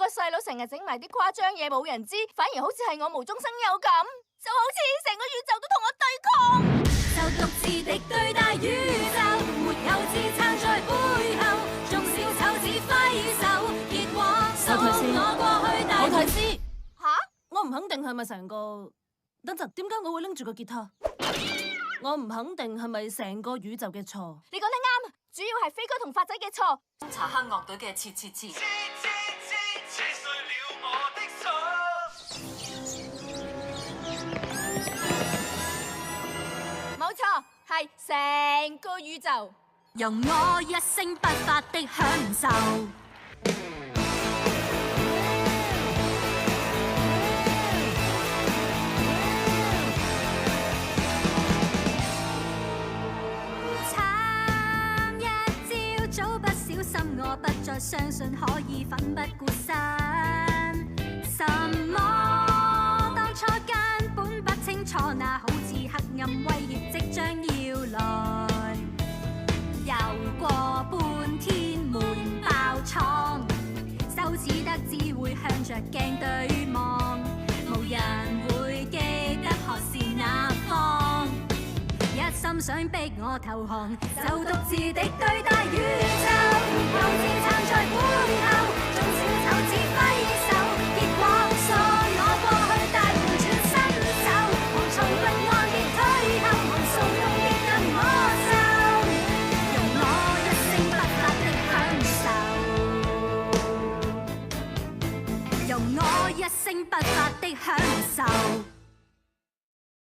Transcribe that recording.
細佬成日整埋啲誇張嘢冇人知，反而好似係我無中生有咁，就好似成個宇宙都同我對抗。就獨自敵對大宇宙，沒有支撐在背後，眾小丑只揮手，結果送我過去大。我睇知吓？我唔肯定係咪成個。等陣，點解我會拎住個吉他？我唔肯定係咪成個宇宙嘅錯。你講得啱，主要係飛哥同發仔嘅錯。查黑樂隊嘅切。冇錯，係成個宇宙。容我一聲不發的享受。慘一朝早不小心，我不再相信可以奮不顧身。什麼當初根本不清楚，那好似黑暗威脅即將要來。遊過半天門爆瘡，羞恥得只會向着鏡對望，無人會記得何時哪方。一心想逼我投降，就獨自敵對大宇宙，沒有支撐在背後。